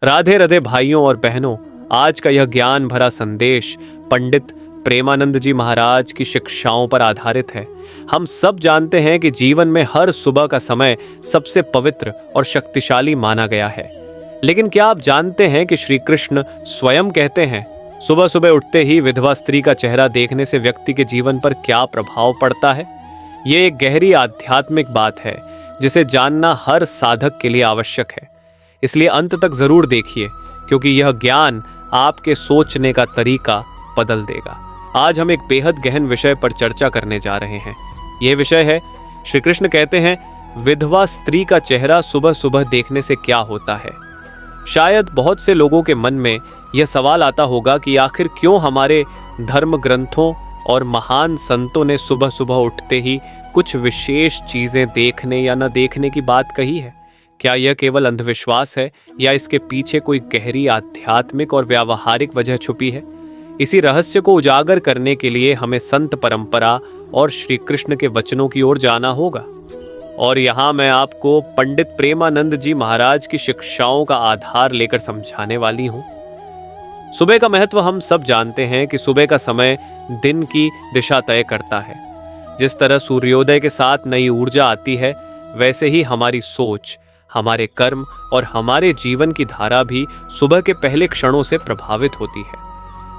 राधे राधे भाइयों और बहनों, आज का यह ज्ञान भरा संदेश पंडित प्रेमानंद जी महाराज की शिक्षाओं पर आधारित है। हम सब जानते हैं कि जीवन में हर सुबह का समय सबसे पवित्र और शक्तिशाली माना गया है। लेकिन क्या आप जानते हैं कि श्री कृष्ण स्वयं कहते हैं, सुबह सुबह उठते ही विधवा स्त्री का चेहरा देखने से व्यक्ति के जीवन पर क्या प्रभाव पड़ता है। ये एक गहरी आध्यात्मिक बात है जिसे जानना हर साधक के लिए आवश्यक है। इसलिए अंत तक जरूर देखिए, क्योंकि यह ज्ञान आपके सोचने का तरीका बदल देगा। आज हम एक बेहद गहन विषय पर चर्चा करने जा रहे हैं। यह विषय है, श्री कृष्ण कहते हैं, विधवा स्त्री का चेहरा सुबह सुबह देखने से क्या होता है। शायद बहुत से लोगों के मन में यह सवाल आता होगा कि आखिर क्यों हमारे धर्म ग्रंथों और महान संतों ने सुबह सुबह उठते ही कुछ विशेष चीजें देखने या न देखने की बात कही है। क्या यह केवल अंधविश्वास है या इसके पीछे कोई गहरी आध्यात्मिक और व्यावहारिक वजह छुपी है। इसी रहस्य को उजागर करने के लिए हमें संत परंपरा और श्री कृष्ण के वचनों की ओर जाना होगा। और यहाँ मैं आपको पंडित प्रेमानंद जी महाराज की शिक्षाओं का आधार लेकर समझाने वाली हूँ। सुबह का महत्व हम सब जानते हैं कि सुबह का समय दिन की दिशा तय करता है। जिस तरह सूर्योदय के साथ नई ऊर्जा आती है, वैसे ही हमारी सोच, हमारे कर्म और हमारे जीवन की धारा भी सुबह के पहले क्षणों से प्रभावित होती है।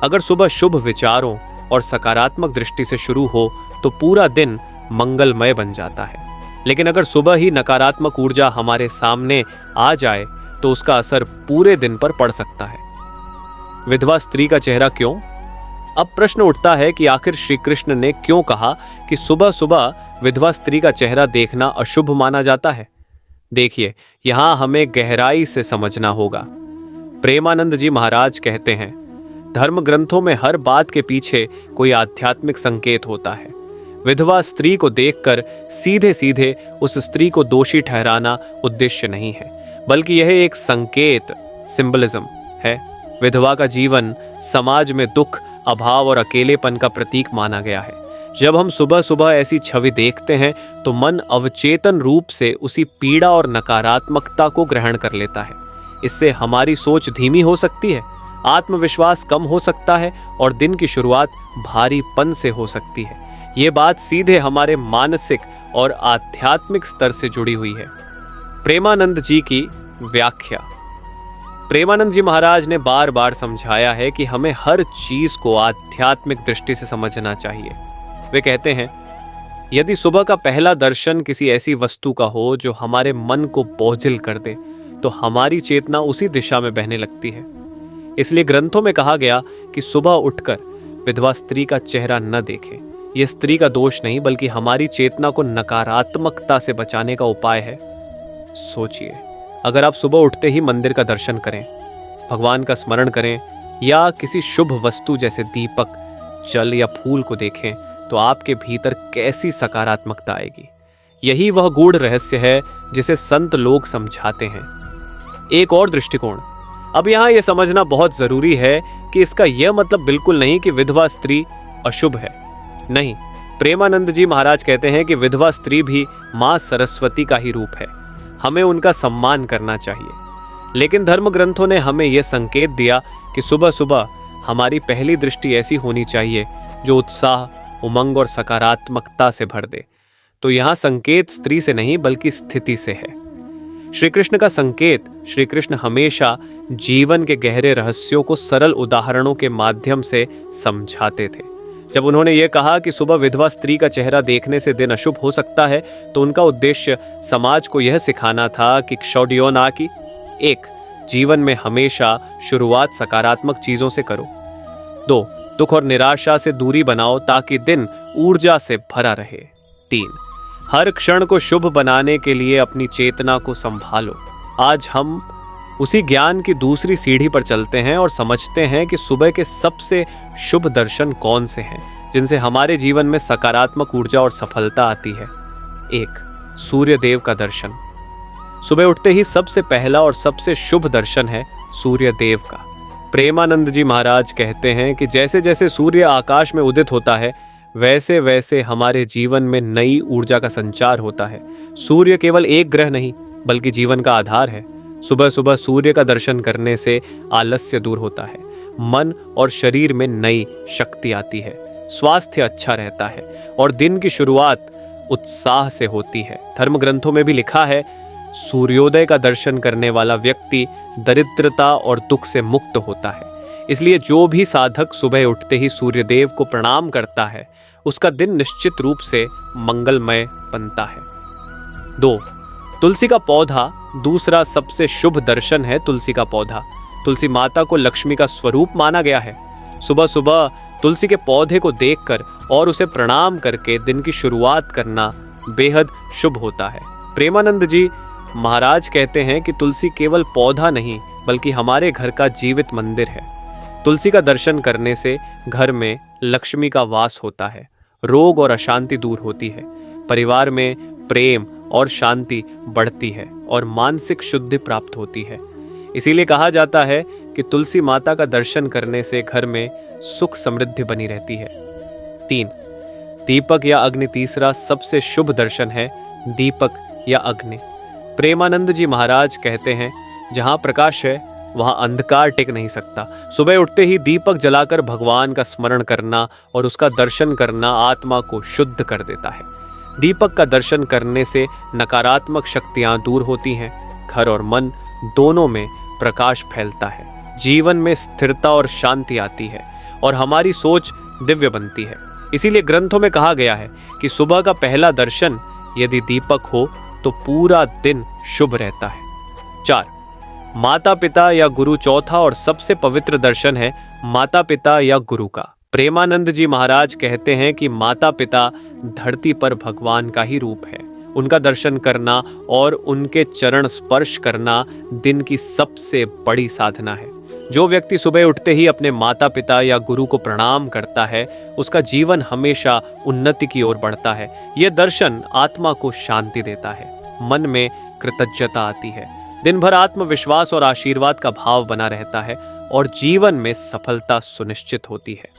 अगर सुबह शुभ विचारों और सकारात्मक दृष्टि से शुरू हो तो पूरा दिन मंगलमय बन जाता है। लेकिन अगर सुबह ही नकारात्मक ऊर्जा हमारे सामने आ जाए तो उसका असर पूरे दिन पर पड़ सकता है। विधवा स्त्री का चेहरा क्यों? अब प्रश्न उठता है कि आखिर श्री कृष्ण ने क्यों कहा कि सुबह सुबह विधवा स्त्री का चेहरा देखना अशुभ माना जाता है। देखिए, यहां हमें गहराई से समझना होगा। प्रेमानंद जी महाराज कहते हैं, धर्म ग्रंथों में हर बात के पीछे कोई आध्यात्मिक संकेत होता है। विधवा स्त्री को देखकर सीधे सीधे उस स्त्री को दोषी ठहराना उद्देश्य नहीं है, बल्कि यह एक संकेत, सिंबलिज्म है। विधवा का जीवन समाज में दुख, अभाव और अकेलेपन का प्रतीक माना गया है। जब हम सुबह सुबह ऐसी छवि देखते हैं तो मन अवचेतन रूप से उसी पीड़ा और नकारात्मकता को ग्रहण कर लेता है। इससे हमारी सोच धीमी हो सकती है, आत्मविश्वास कम हो सकता है और दिन की शुरुआत भारीपन से हो सकती है। ये बात सीधे हमारे मानसिक और आध्यात्मिक स्तर से जुड़ी हुई है। प्रेमानंद जी की व्याख्या। प्रेमानंद जी महाराज ने बार बार समझाया है कि हमें हर चीज को आध्यात्मिक दृष्टि से समझना चाहिए। वे कहते हैं, यदि सुबह का पहला दर्शन किसी ऐसी वस्तु का हो जो हमारे मन को बोझिल कर दे, तो हमारी चेतना उसी दिशा में बहने लगती है। इसलिए ग्रंथों में कहा गया कि सुबह उठकर विधवा स्त्री का चेहरा न देखें। यह स्त्री का दोष नहीं, बल्कि हमारी चेतना को नकारात्मकता से बचाने का उपाय है। सोचिए, अगर आप सुबह उठते ही मंदिर का दर्शन करें, भगवान का स्मरण करें या किसी शुभ वस्तु जैसे दीपक, जल या फूल को देखें, तो आपके भीतर कैसी सकारात्मकता आएगी। यही वह गूढ़ रहस्य है जिसे संत लोग समझाते हैं। एक और दृष्टिकोण। अब यहाँ यह समझना बहुत जरूरी है कि इसका यह मतलब बिल्कुल नहीं कि विधवा स्त्री अशुभ है। नहीं, प्रेमानंद जी महाराज कहते हैं कि विधवा स्त्री भी माँ सरस्वती का ही रूप है। हमें उनका सम्मान करना चाहिए। लेकिन धर्म ग्रंथों ने हमें यह संकेत दिया कि सुबह सुबह हमारी पहली दृष्टि ऐसी होनी चाहिए जो उत्साह, उमंग और सकारात्मकता से भर दे। तो यहाँ संकेत स्त्री से नहीं बल्कि स्थिति से है। श्री कृष्ण का संकेत, श्री कृष्ण हमेशा जीवन के गहरे रहस्यों को सरल उदाहरणों के माध्यम से समझाते थे। जब उन्होंने ये कहा कि सुबह विधवा स्त्री का चेहरा देखने से दिन अशुभ हो सकता है, तो उनका उद्देश्य समाज को यह सिखाना था कि क्षौड्यो ना की। 1. जीवन में हमेशा शुरुआत सकारात्मक चीजों से करो। 2. दुख और निराशा से दूरी बनाओ ताकि दिन ऊर्जा से भरा रहे। 3. हर क्षण को शुभ बनाने के लिए अपनी चेतना को संभालो। आज हम उसी ज्ञान की दूसरी सीढ़ी पर चलते हैं और समझते हैं कि सुबह के सबसे शुभ दर्शन कौन से हैं जिनसे हमारे जीवन में सकारात्मक ऊर्जा और सफलता आती है। 1. सूर्य देव का दर्शन। सुबह उठते ही सबसे पहला और सबसे शुभ दर्शन है सूर्य देव का। प्रेमानंद जी महाराज कहते हैं कि जैसे जैसे सूर्य आकाश में उदित होता है, वैसे वैसे हमारे जीवन में नई ऊर्जा का संचार होता है। सूर्य केवल एक ग्रह नहीं बल्कि जीवन का आधार है। सुबह सुबह सूर्य का दर्शन करने से आलस्य दूर होता है, मन और शरीर में नई शक्ति आती है, स्वास्थ्य अच्छा रहता है और दिन की शुरुआत उत्साह से होती है। धर्म ग्रंथों में भी लिखा है, सूर्योदय का दर्शन करने वाला व्यक्ति दरिद्रता और दुख से मुक्त होता है। इसलिए जो भी साधक सुबह उठते ही सूर्यदेव को प्रणाम करता है, उसका दिन निश्चित रूप से मंगलमय बनता है। 2. तुलसी का पौधा दूसरा सबसे शुभ दर्शन है। तुलसी का पौधा, तुलसी माता को लक्ष्मी का स्वरूप माना गया है। सुबह सुबह तुलसी के पौधे को देखकर और उसे प्रणाम करके दिन की शुरुआत करना बेहद शुभ होता है। प्रेमानंद जी महाराज कहते हैं कि तुलसी केवल पौधा नहीं बल्कि हमारे घर का जीवित मंदिर है। तुलसी का दर्शन करने से घर में लक्ष्मी का वास होता है, रोग और अशांति दूर होती है, परिवार में प्रेम और शांति बढ़ती है और मानसिक शुद्धि प्राप्त होती है। इसीलिए कहा जाता है कि तुलसी माता का दर्शन करने से घर में सुख समृद्धि बनी रहती है। 3. दीपक या अग्नि तीसरा सबसे शुभ दर्शन है। दीपक या अग्नि, प्रेमानंद जी महाराज कहते हैं, जहां प्रकाश है वहां अंधकार टिक नहीं सकता। सुबह उठते ही दीपक जलाकर भगवान का स्मरण करना और उसका दर्शन करना आत्मा को शुद्ध कर देता है। दीपक का दर्शन करने से नकारात्मक शक्तियां दूर होती हैं, घर और मन दोनों में प्रकाश फैलता है, जीवन में स्थिरता और शांति आती है और हमारी सोच दिव्य बनती है। इसीलिए ग्रंथों में कहा गया है कि सुबह का पहला दर्शन यदि दीपक हो तो पूरा दिन शुभ रहता है। 4. माता पिता या गुरु चौथा और सबसे पवित्र दर्शन है माता पिता या गुरु का। प्रेमानंद जी महाराज कहते हैं कि माता पिता धरती पर भगवान का ही रूप है। उनका दर्शन करना और उनके चरण स्पर्श करना दिन की सबसे बड़ी साधना है। जो व्यक्ति सुबह उठते ही अपने माता पिता या गुरु को प्रणाम करता है, उसका जीवन हमेशा उन्नति की ओर बढ़ता है। यह दर्शन आत्मा को शांति देता है, मन में कृतज्ञता आती है, दिन भर आत्मविश्वास और आशीर्वाद का भाव बना रहता है और जीवन में सफलता सुनिश्चित होती है।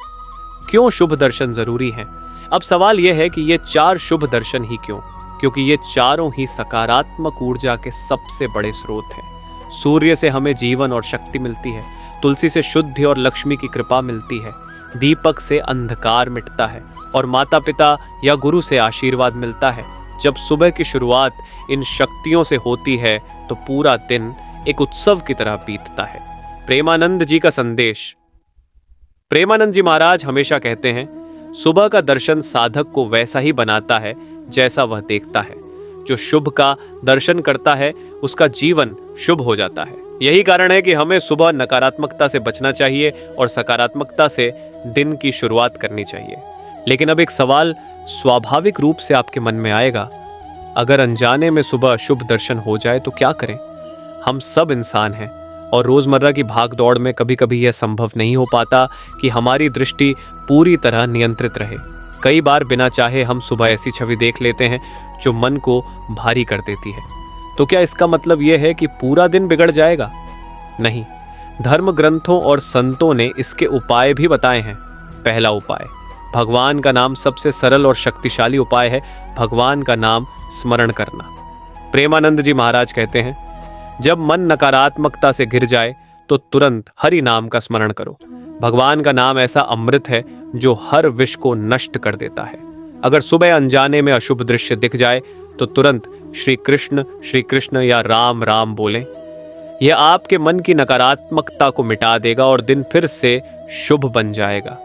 क्यों शुभ दर्शन जरूरी हैं? अब सवाल यह है कि ये 4 शुभ दर्शन ही क्यों? क्योंकि ये चारों ही सकारात्मक ऊर्जा के सबसे बड़े स्रोत हैं। सूर्य से हमें जीवन और शक्ति मिलती है, तुलसी से शुद्धि और लक्ष्मी की कृपा मिलती है, दीपक से अंधकार मिटता है और माता पिता या गुरु से आशीर्वाद मिलता है। जब सुबह की शुरुआत इन शक्तियों से होती है तो पूरा दिन एक उत्सव की तरह बीतता है। प्रेमानंद जी का संदेश। प्रेमानंद जी महाराज हमेशा कहते हैं, सुबह का दर्शन साधक को वैसा ही बनाता है जैसा वह देखता है। जो शुभ का दर्शन करता है उसका जीवन शुभ हो जाता है। यही कारण है कि हमें सुबह नकारात्मकता से बचना चाहिए और सकारात्मकता से दिन की शुरुआत करनी चाहिए। लेकिन अब एक सवाल स्वाभाविक रूप से आपके मन में आएगा, अगर अनजाने में सुबह शुभ दर्शन हो जाए तो क्या करें? हम सब इंसान हैं और रोजमर्रा की भाग दौड़ में कभी कभी यह संभव नहीं हो पाता कि हमारी दृष्टि पूरी तरह नियंत्रित रहे। कई बार बिना चाहे हम सुबह ऐसी छवि देख लेते हैं जो मन को भारी कर देती है। तो क्या इसका मतलब यह है कि पूरा दिन बिगड़ जाएगा? नहीं, धर्म ग्रंथों और संतों ने इसके उपाय भी बताए हैं। पहला उपाय, भगवान का नाम सबसे सरल और शक्तिशाली उपाय है। भगवान का नाम स्मरण करना। प्रेमानंद जी महाराज कहते हैं, जब मन नकारात्मकता से घिर जाए तो तुरंत हरि नाम का स्मरण करो। भगवान का नाम ऐसा अमृत है जो हर विष को नष्ट कर देता है। अगर सुबह अनजाने में अशुभ दृश्य दिख जाए तो तुरंत श्री कृष्ण या राम राम बोलें। यह आपके मन की नकारात्मकता को मिटा देगा और दिन फिर से शुभ बन जाएगा।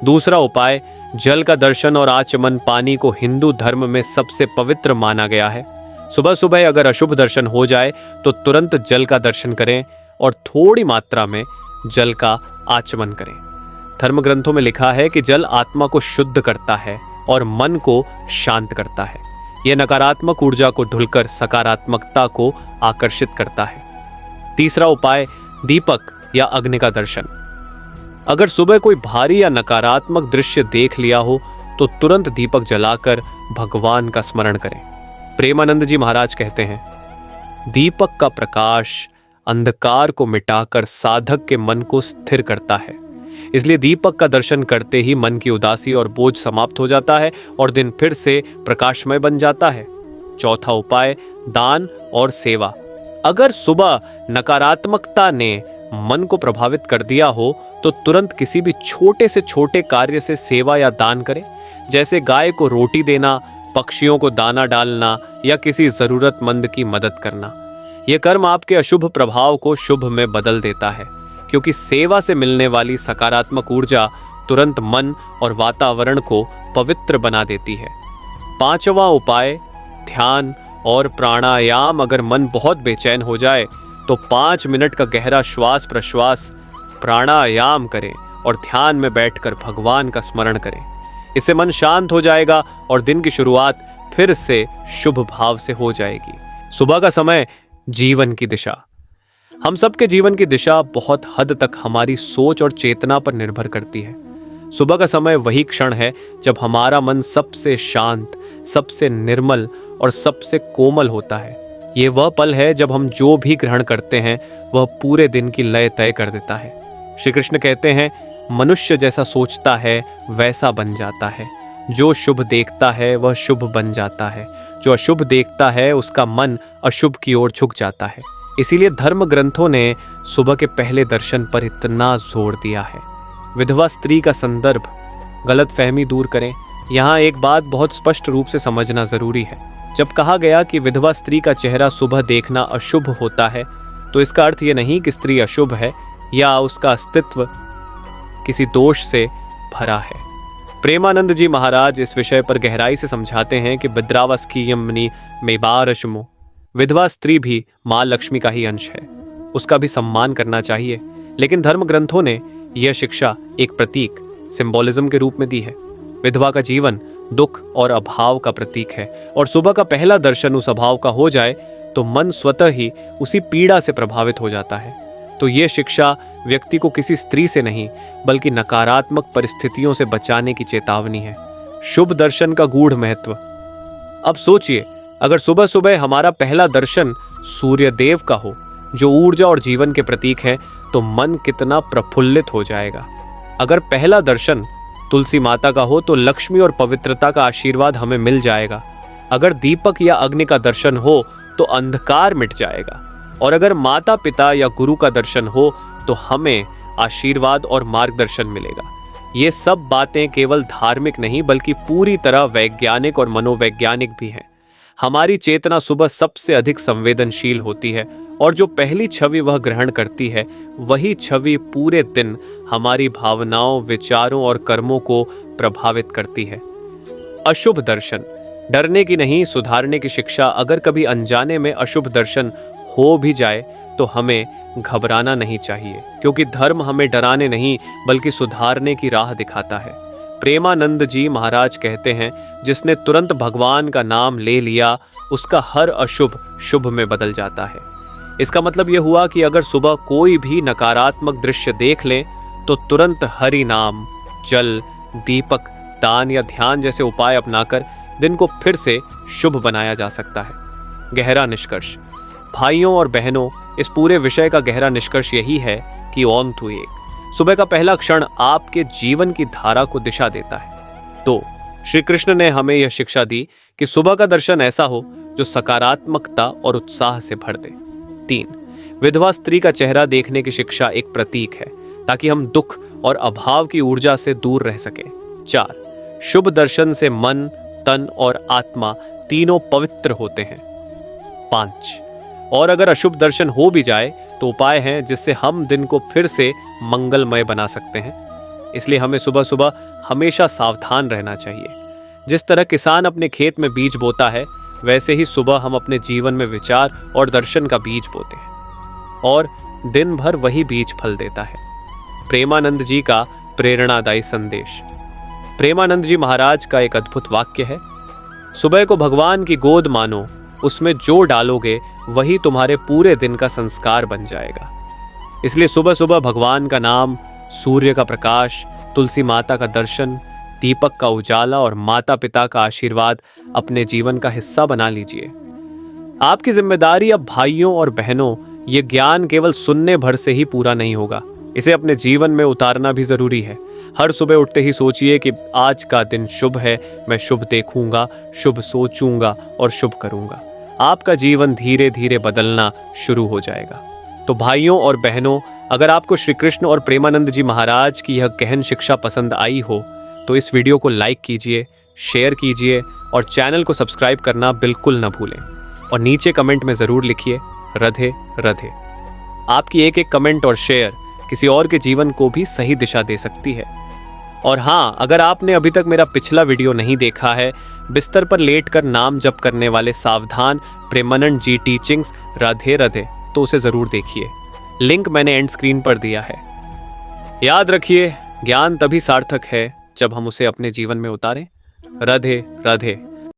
दूसरा उपाय, जल का दर्शन और आचमन। पानी को हिंदू धर्म में सबसे पवित्र माना गया है। सुबह सुबह अगर अशुभ दर्शन हो जाए तो तुरंत जल का दर्शन करें और थोड़ी मात्रा में जल का आचमन करें। धर्म ग्रंथों में लिखा है कि जल आत्मा को शुद्ध करता है और मन को शांत करता है। यह नकारात्मक ऊर्जा को ढुलकर सकारात्मकता को आकर्षित करता है। तीसरा उपाय, दीपक या अग्नि का दर्शन। अगर सुबह कोई भारी या नकारात्मक दृश्य देख लिया हो तो तुरंत दीपक जलाकर भगवान का स्मरण करें। प्रेमानंद जी महाराज कहते हैं, दीपक का प्रकाश अंधकार को मिटाकर साधक के मन को स्थिर करता है। इसलिए दीपक का दर्शन करते ही मन की उदासी और बोझ समाप्त हो जाता है और दिन फिर से प्रकाशमय बन जाता है। चौथा उपाय, दान और सेवा। अगर सुबह नकारात्मकता ने मन को प्रभावित कर दिया हो तो तुरंत किसी भी छोटे से छोटे कार्य से सेवा या दान करें, जैसे गाय को रोटी देना, पक्षियों को दाना डालना या किसी जरूरतमंद की मदद करना। यह कर्म आपके अशुभ प्रभाव को शुभ में बदल देता है, क्योंकि सेवा से मिलने वाली सकारात्मक ऊर्जा तुरंत मन और वातावरण को पवित्र बना देती है। 5वां उपाय, ध्यान और प्राणायाम। अगर मन बहुत बेचैन हो जाए तो 5 मिनट का गहरा श्वास प्रश्वास प्राणायाम करें और ध्यान में बैठकर भगवान का स्मरण करें। इससे मन शांत हो जाएगा और दिन की शुरुआत फिर से शुभ भाव से हो जाएगी। सुबह का समय जीवन की दिशा। हम सबके जीवन की दिशा बहुत हद तक हमारी सोच और चेतना पर निर्भर करती है। सुबह का समय वही क्षण है जब हमारा मन सबसे शांत, सबसे निर्मल और सबसे कोमल होता है। ये वह पल है जब हम जो भी ग्रहण करते हैं वह पूरे दिन की लय तय कर देता है। श्री कृष्ण कहते हैं, मनुष्य जैसा सोचता है वैसा बन जाता है। जो शुभ देखता है वह शुभ बन जाता है। जो अशुभ देखता है उसका मन अशुभ की ओर झुक जाता है। इसीलिए धर्म ग्रंथों ने सुबह के पहले दर्शन पर इतना जोर दिया है। विधवा स्त्री का संदर्भ, गलत फहमी दूर करें। यहाँ एक बात बहुत स्पष्ट रूप से समझना जरूरी है। जब कहा गया कि विधवा स्त्री का चेहरा सुबह देखना अशुभ होता है, तो इसका अर्थ ये नहीं कि स्त्री अशुभ है या उसका अस्तित्व किसी दोष से भरा है। प्रेमानंद जी महाराज इस विषय पर गहराई से समझाते हैं कि भद्रावस्कीयमनि मेबारशमो, विधवा स्त्री भी माँ लक्ष्मी का ही अंश है, उसका भी सम्मान करना चाहिए। लेकिन धर्म ग्रंथों ने यह शिक्षा एक प्रतीक, सिंबॉलिज्म के रूप में दी है। विधवा का जीवन दुख और अभाव का प्रतीक है, और सुबह का पहला दर्शन उस अभाव का हो जाए तो मन स्वतः ही उसी पीड़ा से प्रभावित हो जाता है। तो ये शिक्षा व्यक्ति को किसी स्त्री से नहीं बल्कि नकारात्मक परिस्थितियों से बचाने की चेतावनी है। शुभ दर्शन का गूढ़ महत्व। अब सोचिए, अगर सुबह सुबह हमारा पहला दर्शन सूर्य देव का हो, जो ऊर्जा और जीवन के प्रतीक है, तो मन कितना प्रफुल्लित हो जाएगा। अगर पहला दर्शन तुलसी माता का हो तो लक्ष्मी और पवित्रता का आशीर्वाद हमें मिल जाएगा। अगर दीपक या अग्नि का दर्शन हो तो अंधकार मिट जाएगा, और अगर माता पिता या गुरु का दर्शन हो तो हमें आशीर्वाद और मार्गदर्शन मिलेगा। ये सब बातें केवल धार्मिक नहीं बल्कि पूरी तरह वैज्ञानिक और मनोवैज्ञानिक भी हैं। हमारी चेतना सुबह सबसे अधिक संवेदनशील होती है, और जो पहली छवि वह ग्रहण करती है वही छवि पूरे दिन हमारी भावनाओं, विचारों और कर्मों को प्रभावित करती है। अशुभ दर्शन, डरने की नहीं सुधारने की शिक्षा। अगर कभी अनजाने में अशुभ दर्शन हो भी जाए तो हमें घबराना नहीं चाहिए, क्योंकि धर्म हमें डराने नहीं बल्कि सुधारने की राह दिखाता है। प्रेमानंद जी महाराज कहते हैं, जिसने तुरंत भगवान का नाम ले लिया उसका हर अशुभ शुभ में बदल जाता है। इसका मतलब यह हुआ कि अगर सुबह कोई भी नकारात्मक दृश्य देख लें तो तुरंत हरि नाम, जल, दीपक, दान या ध्यान जैसे उपाय अपनाकर दिन को फिर से शुभ बनाया जा सकता है। गहरा निष्कर्ष। भाइयों और बहनों, इस पूरे विषय का गहरा निष्कर्ष यही है कि ऑन टू एक सुबह का पहला क्षण आपके जीवन की धारा को दिशा देता है। तो श्री कृष्ण ने हमें यह शिक्षा दी कि सुबह का दर्शन ऐसा हो जो सकारात्मकता और उत्साह से भर दे। 3. विधवा स्त्री का चेहरा देखने की शिक्षा एक प्रतीक है, ताकि हम दुख और अभाव की ऊर्जा से दूर रह सकें। 4. शुभ दर्शन से मन, तन और आत्मा तीनों पवित्र होते हैं। 5. और अगर अशुभ दर्शन हो भी जाए तो उपाय हैं जिससे हम दिन को फिर से मंगलमय बना सकते हैं। इसलिए हमें सुबह सुबह हमेशा सावधान रहना चाहिए। जिस तरह किसान अपने खेत में बीज बोता है, वैसे ही सुबह हम अपने जीवन में विचार और दर्शन का बीज बोते हैं, और दिन भर वही बीज फल देता है। प्रेमानंद जी का प्रेरणादायी संदेश। प्रेमानंद जी महाराज का एक अद्भुत वाक्य है, सुबह को भगवान की गोद मानो, उसमें जो डालोगे वही तुम्हारे पूरे दिन का संस्कार बन जाएगा। इसलिए सुबह सुबह भगवान का नाम, सूर्य का प्रकाश, तुलसी माता का दर्शन, दीपक का उजाला और माता पिता का आशीर्वाद अपने जीवन का हिस्सा बना लीजिए। आपकी जिम्मेदारी अब भाइयों और बहनों, ये ज्ञान केवल सुनने भर से ही पूरा नहीं होगा, इसे अपने जीवन में उतारना भी जरूरी है। हर सुबह उठते ही सोचिए कि आज का दिन शुभ है, मैं शुभ देखूंगा, शुभ सोचूंगा और शुभ करूंगा। आपका जीवन धीरे धीरे बदलना शुरू हो जाएगा। तो भाइयों और बहनों, अगर आपको श्री कृष्ण और प्रेमानंद जी महाराज की यह गहन शिक्षा पसंद आई हो तो इस वीडियो को लाइक कीजिए, शेयर कीजिए और चैनल को सब्सक्राइब करना बिल्कुल न भूलें। और नीचे कमेंट में ज़रूर लिखिए राधे राधे। आपकी एक एक कमेंट और शेयर किसी और के जीवन को भी सही दिशा दे सकती है। और हाँ, अगर आपने अभी तक मेरा पिछला वीडियो नहीं देखा है, बिस्तर पर लेटकर नाम जप करने वाले सावधान प्रेमानंद जी टीचिंग्स राधे राधे, तो उसे ज़रूर देखिए। लिंक मैंने एंड स्क्रीन पर दिया है। याद रखिए, ज्ञान तभी सार्थक है जब हम उसे अपने जीवन में उतारें। राधे राधे।